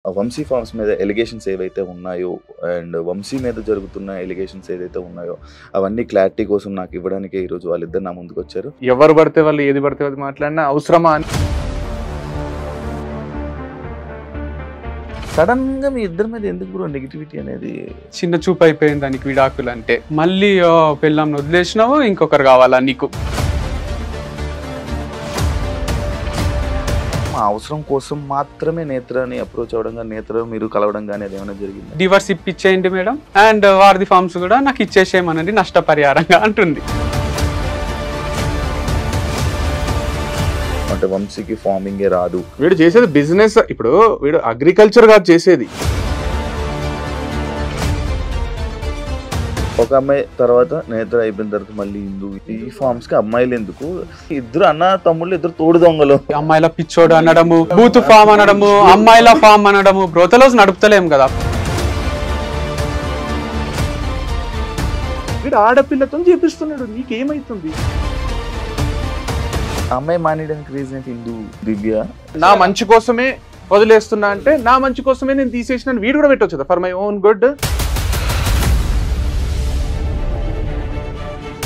Vamsi forms మీద allegations ఏవైతే ఉన్నాయో అండ్ వంశీ మీద జరుగుతున్న ఎలిగేషన్స్ ఏదైతే ఉన్నాయో అవన్నీ క్లారిటీ కోసం నాకు ఇవ్వడానికి ఈరోజు వాళ్ళిద్దరు నా ముందుకు వచ్చారు. ఎవరు పడితే వాళ్ళు ఏది పడితే అది మాట్లాడినా అవసరమా అని సడన్ గా మీ ఇద్దరి మీద ఎందుకు బ్రో నెగిటివిటీ అనేది? చిన్న చూపు అయిపోయింది దానికి విడాకులు అంటే. మళ్ళీ పెళ్ళాంని వదిలేసినావు ఇంకొకరు కావాలా నీకు? మా అవసరం కోసం మాత్రమే నేత్రాన్ని అప్రోచ్ అవ్వడం కానీ నేత్ర మీరు కలవడం కానీ అది ఏమైనా జరిగింది? డివర్స్ ఇప్పించేయండి మేడం అండ్ వారిది ఫార్మ్స్ కూడా నాకు ఇచ్చేసేయమనండి నష్టపరిహారంగా అంటుంది. అంటే వంశీకి ఫార్మింగే రాదు. వీడు చేసేది బిజినెస్. ఇప్పుడు వీడు అగ్రికల్చర్ కాదు చేసేది. ఒక అమ్మాయి తర్వాత నేత్ర అయిపోయిన తర్వాత మళ్ళీ హిందూ. ఈ ఫార్మ్స్ కి అమ్మాయిలు ఎందుకు? ఇద్దరు అన్న తమ్ముళ్ళు, ఇద్దరు తోడు దొంగలు. అమ్మాయిల పిచ్చోడు అనడము, బూత్ ఫామ్ అనడము, అమ్మాయిల ఫామ్ అనడము, బ్రోతలోస్ నడుపుతలేం కదా. వీడు ఆడపిల్లతో చేపిస్తున్నాడు, నీకేమైతుంది? అమ్మాయి మానేయడానికి రీజన్ ఏంటి? హిందూ దివ్య నా మంచి కోసమే వదిలేస్తున్నా అంటే నా మంచి కోసమే నేను తీసేసిన వీడు కూడా పెట్టవచ్చు ఫర్ మై ఓన్ గుడ్.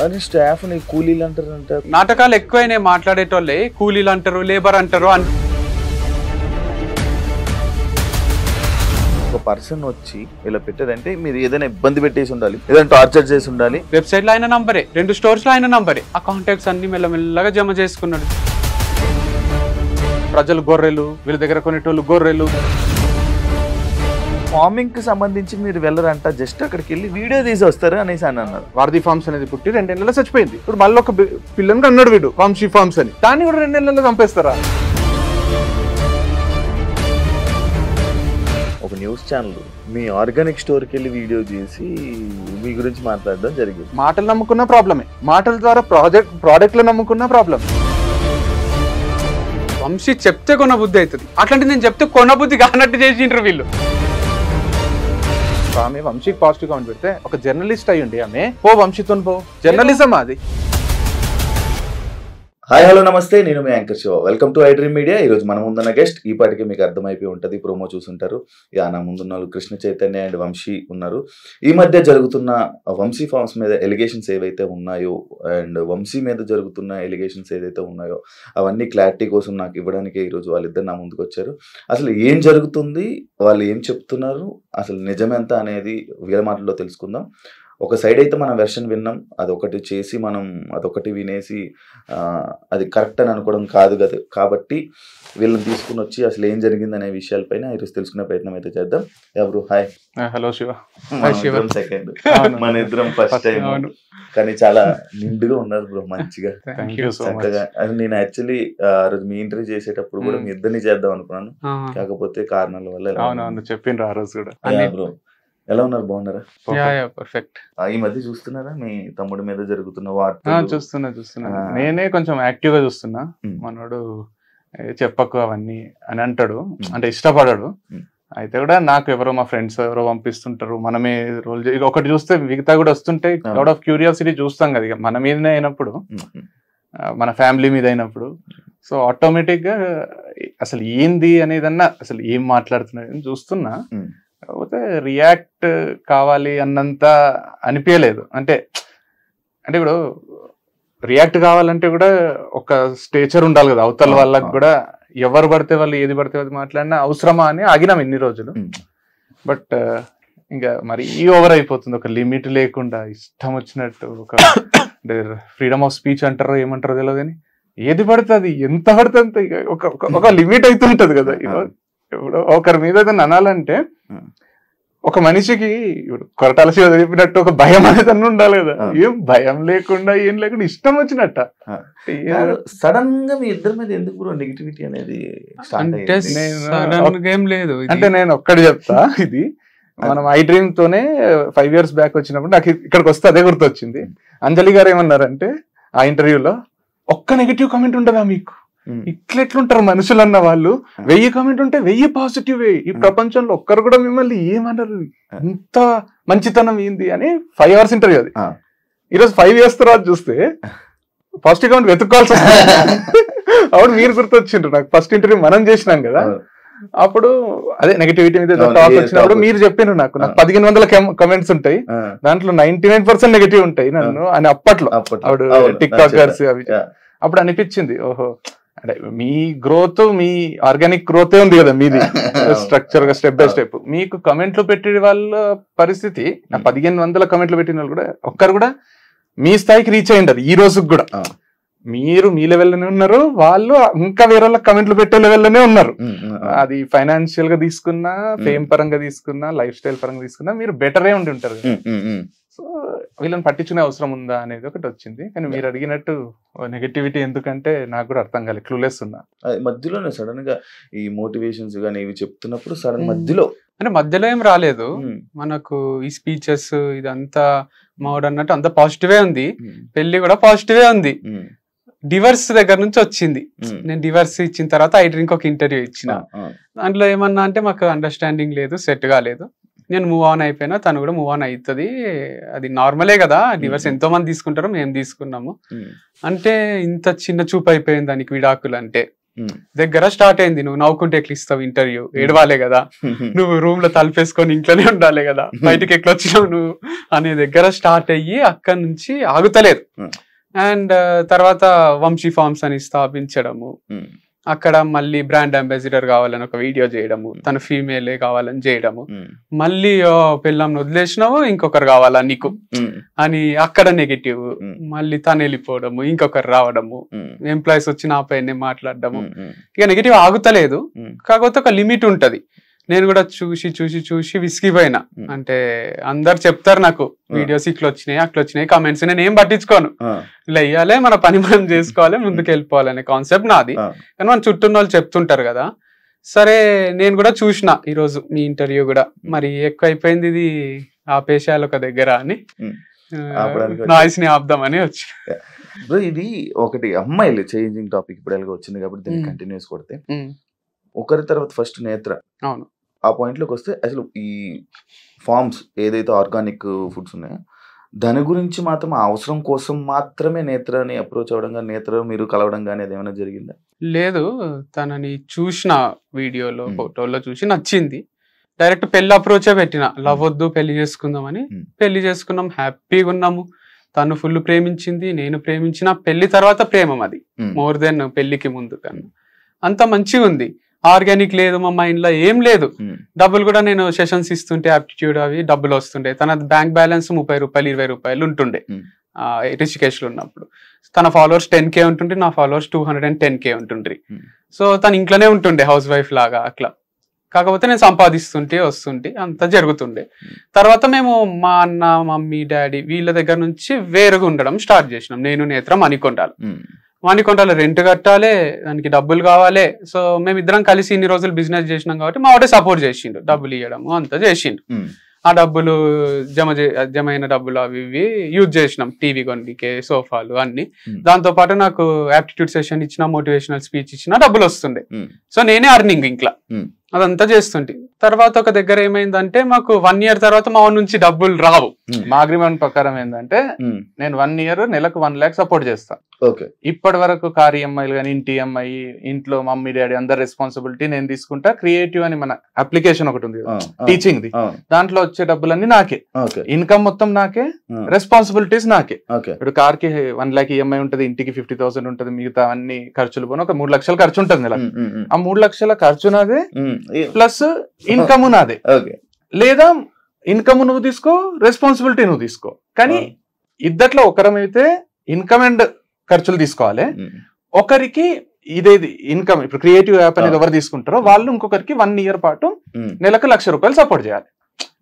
అని స్టాఫ్ ని కూలీలు అంటారు. నాటకాలు ఎక్కువైనా మాట్లాడేటోళ్ళే కూలీలు అంటారు, లేబర్ అంటారు. ఒక పర్సన్ వచ్చి ఇలా పెట్టారంటే మీరు ఏదైనా ఇబ్బంది పెట్టేసి ఉండాలి, ఏదైనా టార్చర్ చేసి ఉండాలి. వెబ్సైట్ లో ఆయన నంబరే, 2 స్టోర్స్ లో ఆయన నంబరే. ఆ కాంటాక్ట్స్ అన్ని మెల్లమెల్లగా జమ చేసుకున్నాడు. ప్రజలు గొర్రెలు, వీళ్ళ దగ్గర కొనేటోళ్ళు గొర్రెలు. ఫార్మింగ్ కి సంబంధించి మీరు వెళ్ళరంట, జస్ట్ అక్కడికి వెళ్ళి వీడియో తీసి వస్తారు అనేసి అని అన్నారు. వారధి ఫార్మ్స్ అనేది పుట్టి 2 నెలలు చచ్చిపోయింది. ఇప్పుడు మళ్ళీ ఒక పిల్లని అన్నాడు వీడు వంశీ ఫార్మ్స్ అని. దాన్ని కూడా 2 నెలల్లో చంపేస్తారా? ఒక న్యూస్ ఛానల్ మీ ఆర్గానిక్ స్టోర్కి వెళ్ళి వీడియో చేసి మీ గురించి మాట్లాడడం జరిగింది. మాటలు నమ్ముకున్న ప్రాబ్లమే, మాటల ద్వారా ప్రోడక్ట్లు నమ్ముకున్న ప్రాబ్లం. వంశీ చెప్తే కొన బుద్ధి అవుతుంది, అట్లాంటి నేను చెప్తే కొన బుద్ధి కానట్టు చేసిండ్రు వీళ్ళు. ఆమె వంశీకి పాజిటివ్ కామెంట్ పెడితే ఒక జర్నలిస్ట్ అయ్యుండి ఆమె పో వంశీతో పో, జర్నలిజం అది. హాయ్ హలో నమస్తే, నేను మీ anchor Shiva. Welcome to I dream media. ఈరోజు మనం ముందున్న గెస్ట్ ఈ పాటికి మీకు అర్థమైపోయి ఉంటుంది, ప్రోమో చూసుంటారు. నా ముందున్న వాళ్ళు కృష్ణ చైతన్య అండ్ వంశీ ఉన్నారు. ఈ మధ్య జరుగుతున్న వంశీ ఫార్మ్స్ మీద ఎలిగేషన్స్ ఏవైతే ఉన్నాయో అండ్ వంశీ మీద జరుగుతున్న ఎలిగేషన్స్ ఏదైతే ఉన్నాయో అవన్నీ క్లారిటీ కోసం నాకు ఇవ్వడానికి ఈరోజు వాళ్ళిద్దరు నా ముందుకు వచ్చారు. అసలు ఏం జరుగుతుంది, వాళ్ళు ఏం చెప్తున్నారు, అసలు నిజమెంత అనేది వీళ్ళ మాటల్లో తెలుసుకుందాం. ఒక సైడ్ అయితే మనం వెర్షన్ విన్నాం, అదొకటి చేసి మనం అదొకటి వినేసి అది కరెక్ట్ అని అనుకోవడం కాదు కదా. కాబట్టి వీళ్ళని తీసుకుని వచ్చి అసలు ఏం జరిగింది అనే విషయాలపైన ఈరోజు తెలుసుకునే ప్రయత్నం అయితే చేద్దాం. ఎవరు? హాయ్. హలో శివ. సెకండ్, మన ఇద్దరం ఫస్ట్ టైం. కానీ చాలా నిండుగా ఉన్నారు బ్రో, మంచిగా చక్కగా. అది నేను యాక్చువల్లీ ఆ రోజు మీ ఇంటర్వ్యూ చేసేటప్పుడు కూడా మీ ఇద్దరిని చేద్దాం అనుకున్నాను, కాకపోతే కారణాల వల్ల చెప్పిండ్రు ఆ రోజు కూడా. బ్రో ఎలా ఉన్నారు? బాగున్నారా? పర్ఫెక్ట్. ఈ మధ్య చూస్తున్నారా మీ తమ్ముడి మీద జరుగుతున్న వార్తలు? చూస్తున్నా. నేనే కొంచెం యాక్టివ్ గా చూస్తున్నా. మనోడు చెప్పకు అవన్నీ అని అంటాడు, అంటే ఇష్టపడాడు. అయితే కూడా నాకు ఎవరో మా ఫ్రెండ్స్ ఎవరో పంపిస్తుంటారు, మనమే రోల్ ఒకటి చూస్తే మిగతా కూడా వస్తుంటే లాట్ ఆఫ్ క్యూరియాసిటీ చూస్తాం కదా. ఇక మన మీదనే అయినప్పుడు, మన ఫ్యామిలీ మీద అయినప్పుడు, సో ఆటోమేటిక్ గా అసలు ఏంది అనేదన్నా అసలు ఏం మాట్లాడుతున్నా చూస్తున్నా. కాకపోతే రియాక్ట్ కావాలి అన్నంత అనిపించలేదు. అంటే ఇప్పుడు రియాక్ట్ కావాలంటే కూడా ఒక స్టేచర్ ఉండాలి కదా అవతల వాళ్ళకి కూడా. ఎవరు పడితే వాళ్ళు ఏది పడితే అది మాట్లాడినా అవసరమా అని ఆగినాం ఇన్ని రోజులు. బట్ ఇంకా మరి ఓవర్ అయిపోతుంది, ఒక లిమిట్ లేకుండా ఇష్టం వచ్చినట్టు. ఒక అంటే ఫ్రీడమ్ ఆఫ్ స్పీచ్ అంటారో ఏమంటారో తెలియదు కానీ ఏది పడితే అది ఎంత పడితే అంత ఒక లిమిట్ అయితే ఉంటది కదా. ఇప్పుడు ఒకరి మీద అనాలంటే ఒక మనిషికి ఇప్పుడు కొరటాల శివ చెప్పినట్టు ఒక భయం అనేది అన్న ఉండాలి కదా. ఏం భయం లేకుండా ఏం లేకుండా ఇష్టం వచ్చినట్ట. సడన్ గా మీ ఇద్దరి మీద ఎందుకు బ్రో నెగిటివిటీ అనేది? అంటే నేను ఒక్కటి చెప్తా. ఇది మనం ఐ డ్రీమ్ తోనే 5 years బ్యాక్ వచ్చినప్పుడు నాకు ఇక్కడికి వస్తే అదే గుర్తొచ్చింది. అంజలి గారు ఏమన్నారంటే ఆ ఇంటర్వ్యూలో, ఒక్క నెగిటివ్ కామెంట్ ఉంటుందా మీకు? ఇట్లెట్లుంటారు మనుషులు అన్న వాళ్ళు, 1000 కామెంట్ ఉంటే 1000 పాజిటివ్. ఈ ప్రపంచంలో ఒక్కరు కూడా మిమ్మల్ని ఏమన్నారు, ఇంత మంచితనం ఏంది అని 5 hours ఇంటర్వ్యూ అది. ఈరోజు 5 years తర్వాత చూస్తే పాజిటివ్ కామెంట్ వెతుక్కోవాల్సి వస్తుంది. అప్పుడు మీరు గుర్తొచ్చిండ్రు నాకు. ఫస్ట్ ఇంటర్వ్యూ మనం చేసినాం కదా, అప్పుడు అదే నెగటివిటీ మీద టాక్ వచ్చినప్పుడు మీరు చెప్పారు నాకు 1500 కమెంట్స్ ఉంటాయి, దాంట్లో 99% నెగటివ్ ఉంటాయి నన్ను అని అప్పట్లో అప్పుడు టిక్ టాకర్స్ అవి. అప్పుడు అనిపించింది ఓహో అంటే మీ గ్రోత్ మీ ఆర్గానిక్ గ్రోతే ఉంది కదా మీది, స్ట్రక్చర్ గా స్టెప్ బై స్టెప్. మీకు కమెంట్లు పెట్టే వాళ్ళ పరిస్థితి 1500 కమెంట్లు పెట్టిన వాళ్ళు కూడా ఒక్కరు కూడా మీ స్థాయికి రీచ్ అయ్యింది ఈ రోజుకి కూడా. మీరు మీ లెవెల్లోనే ఉన్నారు, వాళ్ళు ఇంకా వేరే వాళ్ళకి కమెంట్లు పెట్టే లెవెల్లోనే ఉన్నారు. అది ఫైనాన్షియల్ గా తీసుకున్నా, ఫేమ్ పరంగా తీసుకున్నా, లైఫ్ స్టైల్ పరంగా తీసుకున్నా మీరు బెటరే ఉండి ఉంటారు. సో వీళ్ళని పట్టించుకునే అవసరం ఉందా అనేది ఒకటి వచ్చింది. కానీ మీరు అడిగినట్టు నెగటివిటీ ఎందుకంటే నాకు కూడా అర్థం కాలేదు, క్లూలెస్ ఉన్నా. మధ్యలోనే సడన్ గా ఈ మోటివేషన్స్ గానీ ఇవి చెప్తున్నప్పుడు సడన్ మధ్యలో అంటే మధ్యలో ఏం రాలేదు మనకు. ఈ స్పీచెస్ ఇదంతా మావాడు అన్నట్టు అంత పాజిటివే ఉంది, పెళ్లి కూడా పాజిటివే ఉంది. డివర్స్ దగ్గర నుంచి వచ్చింది. నేను డివర్స్ ఇచ్చిన తర్వాత ఐ డ్రింక్ ఒక ఇంటర్వ్యూ ఇచ్చిన, దాంట్లో ఏమన్నా అంటే మాకు అండర్స్టాండింగ్ లేదు, సెట్ కాలేదు, నేను మూవ్ ఆన్ అయిపోయినా, తను కూడా మూవ్ ఆన్ అవుతుంది, అది నార్మలే కదా, డివర్స్ ఎంతో మంది తీసుకుంటారు, మేము తీసుకున్నాము అంటే ఇంత చిన్న చూపు అయిపోయింది దానికి విడాకులు అంటే. దగ్గర స్టార్ట్ అయింది, నువ్వు నవ్వుకుంటే ఎట్లా ఇస్తావు ఇంటర్వ్యూ, ఏడవాలే కదా, నువ్వు రూమ్ లో తలుపేసుకొని ఇంట్లోనే ఉండాలి కదా, బయటకి ఎట్లా వచ్చినావు నువ్వు అనే దగ్గర స్టార్ట్ అయ్యి అక్కడి నుంచి ఆగుతలేదు. అండ్ తర్వాత వంశీ ఫార్మ్స్ అని స్థాపించడము, అక్కడ మళ్ళీ బ్రాండ్ అంబాసిడర్ కావాలని ఒక వీడియో చేయడము, తన ఫీమేలే కావాలని చేయడము, మళ్ళీ పిల్లంని వదిలేసినావు ఇంకొకరు కావాలా నీకు అని అక్కడ నెగిటివ్, మళ్ళీ తను వెళ్ళిపోవడము, ఇంకొకరు రావడము, ఎంప్లాయీస్ వచ్చి నా పైన మాట్లాడడము, ఇక నెగిటివ్ ఆగుతలేదు. కాకపోతే ఒక లిమిట్ ఉంటది. నేను కూడా చూసి చూసి చూసి విసిగిపోయినా. అంటే అందరు చెప్తారు నాకు వీడియోస్ ఇట్లా వచ్చినాయి అట్లా వచ్చినాయి కమెంట్స్, నేను ఏం పట్టించుకోను, ఇలా ఇయ్యాలి మన పని మనం చేసుకోవాలి ముందుకు వెళ్ళిపోవాలనే కాన్సెప్ట్ నాది. కానీ మన చుట్టూ వాళ్ళు చెప్తుంటారు కదా. సరే నేను కూడా చూసిన ఈరోజు మీ ఇంటర్వ్యూ కూడా, మరి ఎక్కువ అయిపోయింది ఇది ఆపేశాలు ఒక దగ్గర అని నాయిస్ ని ఆపుదామని వచ్చి. ఇది ఒకటి అమ్మాయిలు చేంజింగ్ టాపిక్ ఇప్పుడు ఎలాగో వచ్చింది కాబట్టి దీన్ని కంటిన్యూస్ కొడితే, ఒకరి తర్వాత ఫస్ట్ నేత్ర, అవును ఆ పాయింట్ లోకి వస్తే అసలు ఈ ఫార్మ్స్ ఏదైతే ఆర్గానిక్ ఫుడ్స్ ఉన్నాయో దాని గురించి మాత్రం ఆ అవసరం కోసం మాత్రమే నేత్రని అప్రోచ్ అవ్వడం కానీ నేత్ర మీరు కలవడం కానీ అది ఏమైనా జరిగిందా? లేదు, తనని చూసిన వీడియోలో ఫోటోలో చూసి నచ్చింది, డైరెక్ట్ పెళ్లి అప్రోచే పెట్టిన, లవ్ వద్దు పెళ్లి చేసుకుందామని. పెళ్లి చేసుకున్నాం, హ్యాపీగా ఉన్నాము, తను ఫుల్ ప్రేమించింది, నేను ప్రేమించిన. పెళ్లి తర్వాత ప్రేమం అది మోర్ దెన్ పెళ్లికి ముందు కన్నా అంత మంచిగా ఉంది. ఆర్గానిక్ లేదు మా మైండ్ లో, ఏం లేదు. డబ్బులు కూడా నేను సెషన్స్ ఇస్తుంటే ఆప్టిట్యూడ్ అవి డబ్బులు వస్తుండే. తన బ్యాంక్ బ్యాలెన్స్ 30 రూపాయలు 20 రూపాయలు ఉంటుండే రిషికేష్ లో ఉన్నప్పుడు. తన ఫాలోవర్స్ 10K ఉంటుండే, నా ఫాలోవర్స్ 210K ఉంటుండ్రి. సో తను ఇంట్లోనే ఉంటుండే హౌస్ వైఫ్ లాగా అట్లా. కాకపోతే నేను సంపాదిస్తుంటే వస్తుంటే అంతా జరుగుతుండే. తర్వాత మేము మా అన్న మమ్మీ డాడీ వీళ్ళ దగ్గర నుంచి వేరుగా ఉండడం స్టార్ట్ చేసినాం. నేను నేత్ర మణికొండలో రెంట్ కట్టాలి, దానికి డబ్బులు కావాలి. సో మేమిద్దరం కలిసి ఇన్ని రోజులు బిజినెస్ చేసినాం కాబట్టి మా వాడే సపోర్ట్ చేసిండు, డబ్బులు ఇవ్వడము అంతా చేసిండు. ఆ డబ్బులు జమైన డబ్బులు అవి ఇవి యూజ్ చేసినాం, టీవీ కొనికే, సోఫాలు అన్ని. దాంతో పాటు నాకు యాప్టిట్యూడ్ సెషన్ ఇచ్చిన, మోటివేషనల్ స్పీచ్ ఇచ్చిన డబ్బులు వస్తుండే. సో నేనే అర్నింగ్ ఇంట్లో అదంతా చేస్తుంటే. తర్వాత ఒక దగ్గర ఏమైందంటే మాకు 1 year తర్వాత మా నుంచి డబ్బులు రావు. మా అగ్రిమెంట్ ప్రకారం ఏంటంటే నేను 1 year నెలకు 1 lakh సపోర్ట్ చేస్తా. ఇప్పటి వరకు కార్ ఈఎంఐలు కానీ ఇంటి ఈఎంఐ, ఇంట్లో మమ్మీ డాడీ అందరి రెస్పాన్సిబిలిటీ నేను తీసుకుంటా. క్రియేటివ్ అని మన అప్లికేషన్ ఒకటి ఉంది టీచింగ్ ది, దాంట్లో వచ్చే డబ్బులన్నీ నాకే, ఇన్కమ్ మొత్తం నాకే, రెస్పాన్సిబిలిటీస్ నాకే. ఇప్పుడు కార్ కి 1 lakh ఈఎంఐ ఉంటది, ఇంటికి 50,000 ఉంటది, మిగతా అన్ని ఖర్చులు పోను ఒక 3 లక్షలు ఖర్చు ఉంటుంది నెలకు. ఆ 3 లక్షల ఖర్చు నాదే ప్లస్ ఇన్కమ్ నాదే. లేదా ఇన్కమ్ నువ్వు తీసుకో, రెస్పాన్సిబిలిటీ నువ్వు తీసుకో. కానీ ఇద్దట్లో ఒకరమైతే ఇన్కమ్ అండ్ ఖర్చులు తీసుకోవాలి, ఒకరికి ఇదేది ఇన్కమ్. ఇప్పుడు క్రియేటివ్ యాప్ అనేది ఎవరు తీసుకుంటారో వాళ్ళు ఇంకొకరికి 1 year పాటు నెలకు 1,00,000 రూపాయలు సపోర్ట్ చేయాలి,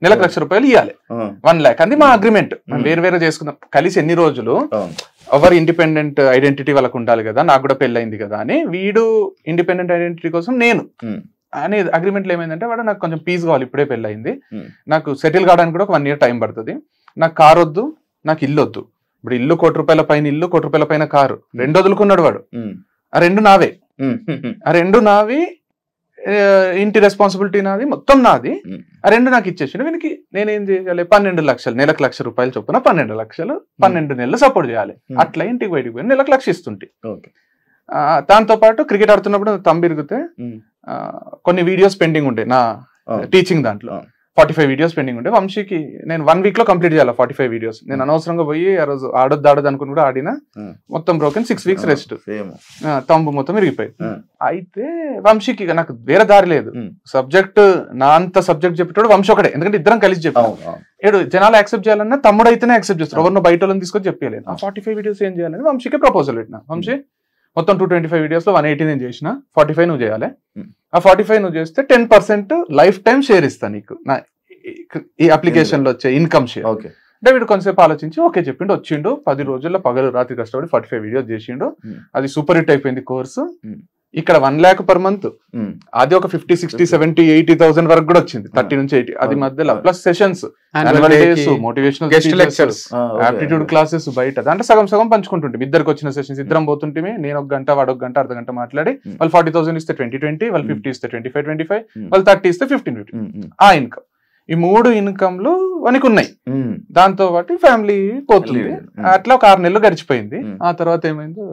నెలకు 1,00,000 రూపాయలు ఇవ్వాలి, 1 lakh. అది మా అగ్రిమెంట్. మేము వేరు వేరే చేసుకుందాం, కలిసి ఎన్ని రోజులు ఎవరు ఇండిపెండెంట్ ఐడెంటిటీ వాళ్ళకు ఉండాలి కదా, నాకు కూడా పెళ్ళయింది కదా అని. వీడు ఇండిపెండెంట్ ఐడెంటిటీ కోసం నేను అనే అగ్రిమెంట్ లో ఏమైందంటే, వాడు నాకు కొంచెం పీస్ కావాలి, ఇప్పుడే పెళ్ళయింది, నాకు సెటిల్ కావడానికి కూడా ఒక 1 year టైం పడుతుంది, నాకు కార్ వద్దు, నాకు ఇల్లు వద్దు. ఇప్పుడు ఇల్లు 1,00,00,000 రూపాయల పైన ఇల్లు, 1,00,00,000 రూపాయల పైన కారు, 2 వదులుకున్నాడు వాడు. ఆ 2 నావే, ఆ 2 నావి, ఇంటి రెస్పాన్సిబిలిటీ నాది, మొత్తం నాది. ఆ 2 నాకు ఇచ్చేసిండు. వీనికి నేనేం చేయాలి, 12 లక్షలు, నెలకు 1,00,000 రూపాయలు చొప్పున 12 లక్షలు 12 నెలలు సపోర్ట్ చేయాలి. అట్లా ఇంటికి బయటికి పోయి నెలకు 1,00,000 ఇస్తుంటే దాంతో పాటు క్రికెట్ ఆడుతున్నప్పుడు తంబు ఇరిగితే కొన్ని వీడియోస్ పెండింగ్ ఉంటాయి నా టీచింగ్ దాంట్లో. 45 వీడియోస్ పెండింగ్ ఉంటే వంశీకి నేను 1 week లో కంప్లీట్ చేయాలి 45 వీడియోస్. నేను అనవసరంగా పోయి ఆ రోజు ఆడొద్దు అనుకుని కూడా ఆడినా, మొత్తం బ్రోకెన్ 6 weeks రెస్ట్, తంబు మొత్తం ఇరిగిపోయింది. అయితే వంశీకి నాకు వేరే దారి లేదు, సబ్జెక్ట్ నా అంత సబ్జెక్ట్ చెప్పేటోడు వంశీ ఒకటే, ఎందుకంటే ఇద్దరం కలిసి చెప్పాం. ఏడు జనాలు యాక్సెప్ట్ చేయాలన్నా తమ్ముడు అయితేనే యాక్సెప్ట్ చేస్తారు, ఎవరినో బయట వాళ్ళని తీసుకొని చెప్పలేదు. ఆ 45 వీడియోస్ ఏం చేయాలని వంశీకే ప్రపోజల్ పెట్టినా. వంశీ మొత్తం 225 వీడియోస్ లో 180 నేను చేసిన, 45 నువ్వు చేయాలి. ఆ 45 నువ్వు చేస్తే 10% లైఫ్ టైం షేర్ ఇస్తా నీకు నా ఈ అప్లికేషన్ లో వచ్చే ఇన్కమ్ షేర్. అంటే వీడు కొంతసేపు ఆలోచించి ఓకే చెప్పిండు, వచ్చిండు 10 రోజుల్లో పగలు రాత్రి కష్టపడి 45 వీడియోస్ చేసిండు. అది సూపర్ హిట్ అయిపోయింది కోర్సు. ఇక్కడ 1 lakh per month, అది ఒక 50, 60, 70, 80,000 వరకు కూడా వచ్చింది, 30 నుంచి 80. అది మధ్యలో plus sessions, motivational lectures, aptitude classes బయట, దాంట్లో సగం సగం పంచుకుంటుంటే ఇద్దరికి వచ్చిన సెషన్స్ ఇద్దరం పోతుంటే నేను 1 గంట వాడు 1 గంట అర్ధగంట మాట్లాడి వాళ్ళు 40,000 ఇస్తే 20, వాళ్ళు 50 ఇస్తే 25, వాళ్ళు 30 ఇస్తే 15. ఆ ఇన్కమ్, ఈ 3 ఇన్కమ్లు మనకు ఉన్నాయి. దాంతో పాటు ఫ్యామిలీ పోతుంది. అట్లా ఒక 6 నెలలు గడిచిపోయింది. ఆ తర్వాత ఏమైందో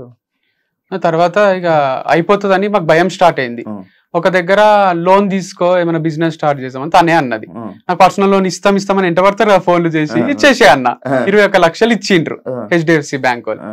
తర్వాత ఇక అయిపోతుందని మాకు భయం స్టార్ట్ అయింది. ఒక దగ్గర లోన్ తీసుకో ఏమైనా బిజినెస్ స్టార్ట్ చేసామని తనే అన్నది. నాకు పర్సనల్ లోన్ ఇస్తామని ఎంత పడతారు ఫోన్లు చేసి ఇచ్చేసే అన్న. 21 లక్షలు ఇచ్చిండ్రు HDFC బ్యాంక్ వాళ్ళు.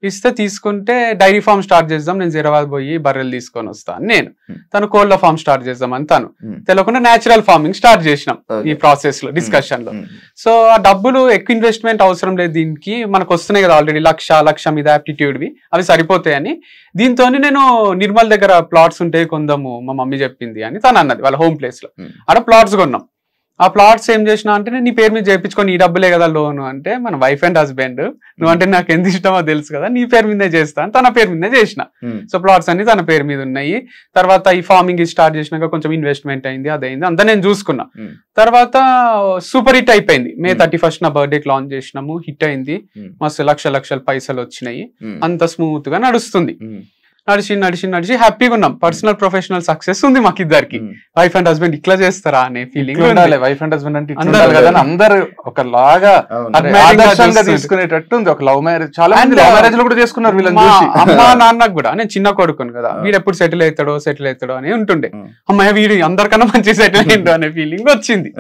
ఇస్తే తీసుకుంటే డైరీ ఫార్మ్ స్టార్ట్ చేద్దాం, నేను హైదరాబాద్ పోయి బర్రెలు తీసుకొని వస్తాను నేను. తను కోళ్ళ ఫార్మ్ స్టార్ట్ చేద్దామని తను తెలియకుండా న్యాచురల్ ఫార్మింగ్ స్టార్ట్ చేసినాం ఈ ప్రాసెస్ లో, డిస్కషన్ లో. సో ఆ డబ్బులు ఎక్కువ ఇన్వెస్ట్మెంట్ అవసరం లేదు, దీనికి మనకు వస్తున్నాయి కదా ఆల్రెడీ లక్ష మీద యాప్టిట్యూడ్వి, అవి సరిపోతాయని దీంతో నేను నిర్మల్ దగ్గర ప్లాట్స్ ఉంటాయి కొందాము మా మమ్మీ చెప్పింది అని తను అన్నది. వాళ్ళ హోమ్ ప్లేస్ లో ఆడ ప్లాట్స్ కొన్నాం. ఆ ప్లాట్స్ ఏం చేసినా అంటే నీ పేరు మీద చేయించుకొని నీ డబ్బులే కదా లోన్ అంటే, మన వైఫ్ అండ్ హస్బెండ్ నువ్వంటే నాకు ఎంత ఇష్టమో తెలుసు కదా, నీ పేరు మీదే చేస్తా అని తన పేరు మీదే చేసిన. సో ప్లాట్స్ అన్ని తన పేరు మీద ఉన్నాయి. తర్వాత ఈ ఫార్మింగ్ స్టార్ట్ చేసినాక కొంచెం ఇన్వెస్ట్మెంట్ అయింది, అదైంది, అంతా నేను చూసుకున్నా. తర్వాత సూపర్ హిట్ అయిపోయింది. May 31st నా బర్త్డేకి లాంచ్ చేసినాము, హిట్ అయింది, మస్తు లక్షల పైసలు వచ్చినాయి, అంత స్మూత్ గా నడుస్తుంది. నడిచి హ్యాపీగా ఉన్నాం. పర్సనల్ ప్రొఫెషనల్ సక్సెస్ ఉంది మాకు ఇద్దరికి. వైఫ్ అండ్ హస్బెండ్ ఇట్లా చేస్తారా అనే ఫీలింగ్. వైఫ్ అండ్ హస్బెండ్ అంటే అందరు ఒకలాగా తీసుకునేటట్టు ఉంది. ఒక లవ్ మ్యారేజ్, చాలా మంది లవ్ మ్యారేజ్ లో కూడా చేసుకున్నారు వీళ్ళని చూసి. అమ్మా నాన్నకు కూడా నేను చిన్న కొడుకును కదా, వీడు ఎప్పుడు సెటిల్ అవుతాడో అని ఉంటుండే. అమ్మాయి వీడు అందరికన్నా మంచి సెటిల్ అయిందో అనే ఫీలింగ్ వచ్చింది.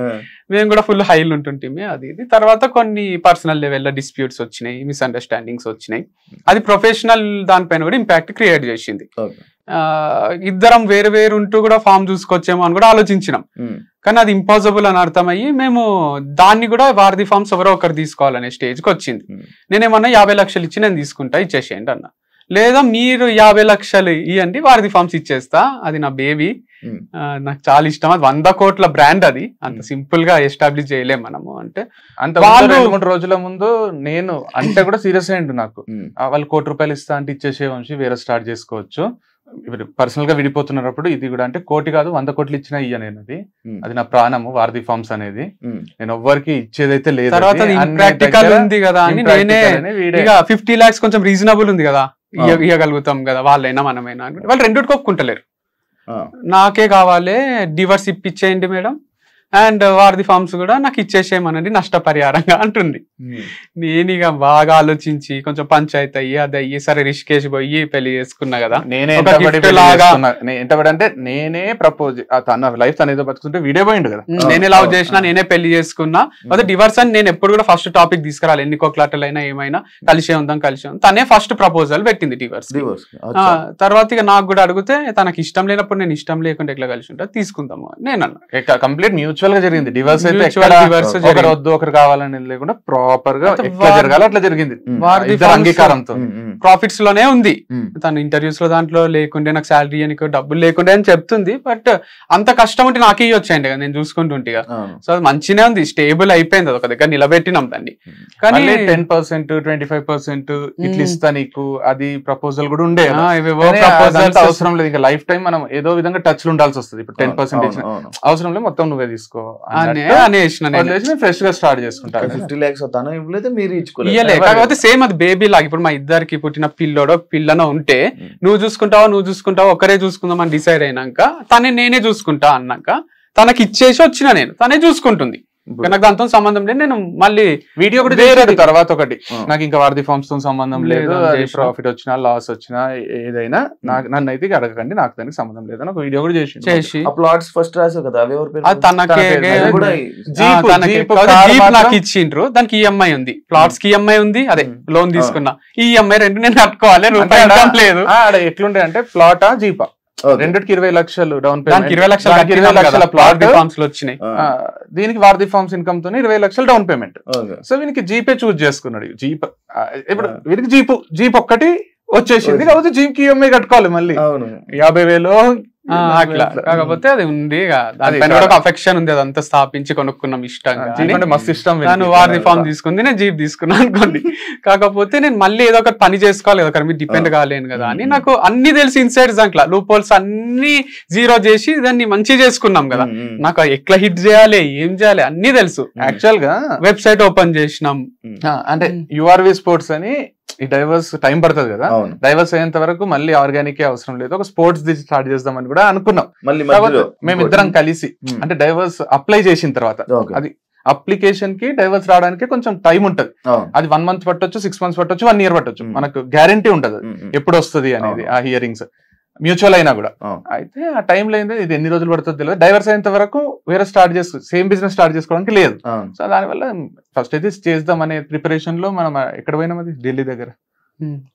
మేము కూడా ఫుల్ హైలు ఉంటుంటే అది ఇది. తర్వాత కొన్ని పర్సనల్ లెవెల్లో డిస్ప్యూట్స్ వచ్చినాయి, మిస్అండర్స్టాండింగ్స్ వచ్చినాయి. అది ప్రొఫెషనల్ దానిపైన కూడా ఇంపాక్ట్ క్రియేట్ చేసింది. ఇద్దరం వేరు ఉంటూ కూడా ఫామ్ చూసుకొచ్చేమో అని కూడా ఆలోచించినాం. కానీ అది ఇంపాసిబుల్ అని అర్థమయ్యి మేము దాన్ని కూడా వారధి ఫార్మ్స్ ఎవరో ఒకరు తీసుకోవాలనే స్టేజ్కి వచ్చింది. నేనేమన్నా 50 లక్షలు ఇచ్చి నేను తీసుకుంటా, ఇచ్చేసేయండి అన్న. లేదా మీరు 50 లక్షలు ఇవ్వండి, వారధి ఫార్మ్స్ ఇచ్చేస్తా, అది నా బేబీ, నాకు చాలా ఇష్టం, అది 100 కోట్ల బ్రాండ్, అది అంత సింపుల్ గా ఎస్టాబ్లిష్ చేయలేం మనము అంటే. అంత 2-3 రోజుల ముందు నేను అంటే కూడా సీరియస్ అయ్యిండు నాకు. వాళ్ళు 1 కోటి రూపాయలు ఇస్తా అంటే ఇచ్చేసే వంశీ వేరే స్టార్ట్ చేసుకోవచ్చు, పర్సనల్ గా విడిపోతున్నప్పుడు ఇది కూడా అంటే 1 కోటి కాదు 100 కోట్లు ఇచ్చినా ఇయ్య నేను, అది నా ప్రాణము వారధి ఫార్మ్స్ అనేది, నేను ఎవ్వరికి ఇచ్చేదైతే లేదు. తర్వాత ఇంప్రాక్టికల్ ఉంది కదా అని నేనే ఇక 50 lakhs కొంచెం రీజనబుల్ ఉంది కదా, ఇవ్వగలుగుతాం కదా వాళ్ళైనా మనమైనా. వాళ్ళు రెండుకి ఒప్పుకుంటలేరు. నాకే కావాలి, డివర్స్ ఇప్పించేయండి మేడం, అండ్ వారధి ఫార్మ్స్ కూడా నాకు ఇచ్చేసేయమనండి నష్టపరిహారంగా అంటుంది. నేను ఇక బాగా ఆలోచించి కొంచెం పంచాయతీ అయ్యి అది అయ్యి సరే రిషికేష్ పోయి పెళ్లి చేసుకున్నా కదా. నేనే అంటే నేనే ప్రపోజ్, తన లైఫ్ తనేదో బతుకుంటే వీడియో పోయిండు కదా, నేనే లవ్ చేసినా, నేనే పెళ్లి చేసుకున్నా. అదే డివర్స్ అని నేను ఎప్పుడు కూడా ఫస్ట్ టాపిక్ తీసుకురాలి, ఎన్ని కోట్లాటలైనా ఏమైనా కలిసే ఉందాం. తనే ఫస్ట్ ప్రపోజల్ పెట్టింది డివర్స్. తర్వాత ఇక నాకు కూడా అడిగితే తనకి ఇష్టం లేనప్పుడు నేను ఇష్టం లేకుండా ఎట్లా కలిసి ఉంటా తీసుకుందాము నేను అన్నా. కంప్లీట్ మ్యూచువల్ గా జరిగింది. డివర్స్ అయితే ఒకరు వద్దు ఒకరు కావాలని లేకుండా ప్రాపర్ గా ఎట్లా జరగాలి అట్లా జరిగింది, అంగీకారంతో. ప్రాఫిట్స్ లోనే ఉంది. తన ఇంటర్వ్యూస్ లో దాంట్లో లేకుండే, నాకు శాలరీ అని డబ్బులు లేకుండే అని చెప్తుంది. బట్ అంత కష్టం ఉంటే నాకే వచ్చాయండి కదా, నేను చూసుకుంటుంటే. సో అది మంచినే ఉంది, స్టేబుల్ అయిపోయింది, అది ఒక దగ్గర నిలబెట్టినాం దాన్ని. కానీ 10%, 25% ఇట్లా ఇస్తా నీకు, అది ప్రపోజల్ కూడా ఉండే. అవసరం లేదు, ఇంకా లైఫ్ టైం మనం ఏదో విధంగా టచ్ లో ఉండాల్సి వస్తుంది. ఇప్పుడు 10% అవసరం లేదు, మొత్తం నువ్వే తీసుకో ఫ్రెష్ గా స్టార్ట్ చేసుకుంటాను. 50 lakhs తను ఇవ్వలేదు, మీరు ఇవ్వలేదు. కాకపోతే సేమ్ అది బేబీ లాగా. ఇప్పుడు మా ఇద్దరికి పుట్టిన పిల్లోడో పిల్లనో ఉంటే నువ్వు చూసుకుంటావు ఒకరే చూసుకుందాం అని డిసైడ్ అయినాక తనే నేనే చూసుకుంటా అన్నాక తనకి ఇచ్చేసి వచ్చిన నేను, తనే చూసుకుంటుంది. నాకు దాంతో సంబంధం లేదు. నేను మళ్ళీ వీడియో కూడా చేశాడు తర్వాత ఒకటి, నాకు ఇంకా వారధి ఫార్మ్స్ తో సంబంధం లేదు, ప్రాఫిట్ వచ్చినా లాస్ వచ్చినా ఏదైనా నాకు నన్ను అయితే అడగకండి, నాకు దానికి సంబంధం లేదు, నాకు వీడియో కూడా చేసి ప్లాట్స్ ఫస్ట్ రాసావు కదా, అవి ఎవరు పేరు? నాకు ఇచ్చిండ్రు, దానికి ఈఎంఐ ఉంది, ప్లాట్స్ కి ఈఎంఐ ఉంది, అదే లోన్ తీసుకున్నా, ఈ ఈఎంఐ రెండు నేను కట్టుకోవాలి, లేదు. ఎట్లుండే అంటే ప్లాటా జీపా రెండిటికి 20 లక్షలు డౌన్ పేమెంట్, 20 లక్షల ప్లాట్ ఫార్మ్స్ లో వచ్చినాయి, దీనికి వారధి ఫార్మ్స్ ఇన్కమ్ తోనే 20 లక్షలు డౌన్ పేమెంట్. సో వీనికి జీపే చూస్ చేసుకున్నాడు, జీప్ ఇప్పుడు వీరికి జీప్ ఒక్కటి వచ్చేసింది, కాబట్టి జీప్ కి ఈఎంఐ కట్టుకోవాలి మళ్ళీ 50,000 అట్లా. కాకపోతే అది ఉంది, దానిపైన కూడా ఒక అఫెక్షన్ ఉంది, అదంతా స్థాపించి కొనుక్కున్నాం ఇష్టంగా, మస్తు ఇష్టం. నేను వారధి ఫార్మ్ తీసుకుంది, నేను జీప్ తీసుకున్నాను అనుకోండి. కాకపోతే నేను మళ్ళీ ఏదో ఒకటి పని చేసుకోవాలి, ఏదో ఒకటి మీద డిపెండ్ కాలేను కదా అని నాకు అన్ని తెలిసి ఇన్సైడ్స్ దాంట్లో లూప్ హోల్స్ అన్ని జీరో చేసి దాన్ని మంచి చేసుకున్నాం కదా. నాకు ఎట్లా హిట్ చేయాలి, ఏం చేయాలి అన్ని తెలుసు. యాక్చువల్ గా వెబ్సైట్ ఓపెన్ చేసినాం, అంటే యుఆర్వి స్పోర్ట్స్ అని ఈ డైవర్స్ టైం పడుతుంది కదా, డైవర్స్ అయ్యేంత వరకు మళ్ళీ ఆర్గానిక్ అవసరం లేదు, ఒక స్పోర్ట్స్ ది స్టార్ట్ చేద్దామని కూడా అనుకున్నాం. మేమిద్దరం కలిసి అంటే డైవర్స్ అప్లై చేసిన తర్వాత, అది అప్లికేషన్ కి డైవర్స్ రావడానికి కొంచెం టైం ఉంటది, అది 1 month పట్టొచ్చు, 6 months పట్టొచ్చు, 1 year పట్టొచ్చు, మనకు గ్యారంటీ ఉంటది ఎప్పుడు వస్తుంది అనేది ఆ హియరింగ్స్ మ్యూచువల్ అయినా కూడా. అయితే ఆ టైంలో ఏంటంటే ఇది ఎన్ని రోజులు పడుతుందో తెలియదు, డైవర్స్ అయ్యేంత వరకు వేరే సేమ్ బిజినెస్ స్టార్ట్ చేసుకోవడానికి లేదు. సో దానివల్ల ఫస్ట్ అయితే చేద్దాం అనే ప్రిపరేషన్ లో మనం ఎక్కడ పోయినాం, అది ఢిల్లీ దగ్గర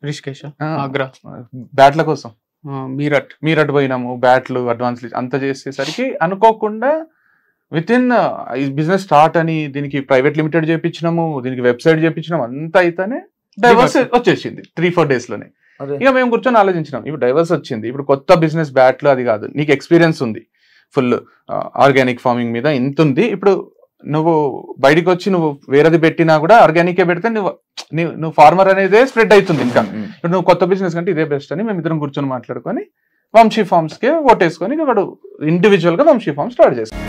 రిషికేష్, ఆగ్రా, బ్యాట్ల కోసం మీరట్ పోయినాము, బ్యాట్లు అడ్వాన్స్ అంతా చేసేసరికి అనుకోకుండా విత్ ఇన్ ఈ బిజినెస్ స్టార్ట్ అని దీనికి ప్రైవేట్ లిమిటెడ్ చేయించినాము, దీనికి వెబ్సైట్ చేయించినాము, అంతా అయితేనే డైవర్స్ వచ్చేసింది 3-4 days లోనే. ఇక మేము కూర్చొని ఆలోచించినాం, ఇప్పుడు డైవర్స్ వచ్చింది, ఇప్పుడు కొత్త బిజినెస్ బ్యాట్లు అది కాదు, నీకు ఎక్స్పీరియన్స్ ఉంది ఫుల్ ఆర్గానిక్ ఫార్మింగ్ మీద ఇంత ఉంది, ఇప్పుడు నువ్వు బయటకు వచ్చి నువ్వు వేరేది పెట్టినా కూడా ఆర్గానికే పెడితే నువ్వు ఫార్మర్ అనేదే స్ప్రెడ్ అవుతుంది. ఇంకా ఇప్పుడు నువ్వు కొత్త బిజినెస్ కంటే ఇదే బెస్ట్ అని మేము ఇద్దరం కూర్చొని మాట్లాడుకొని వంశీ ఫార్మ్స్ కి ఓటేసుకొని వాడు ఇండివిజువల్ గా వంశీ ఫార్మ్ స్టార్ట్ చేస్తాం.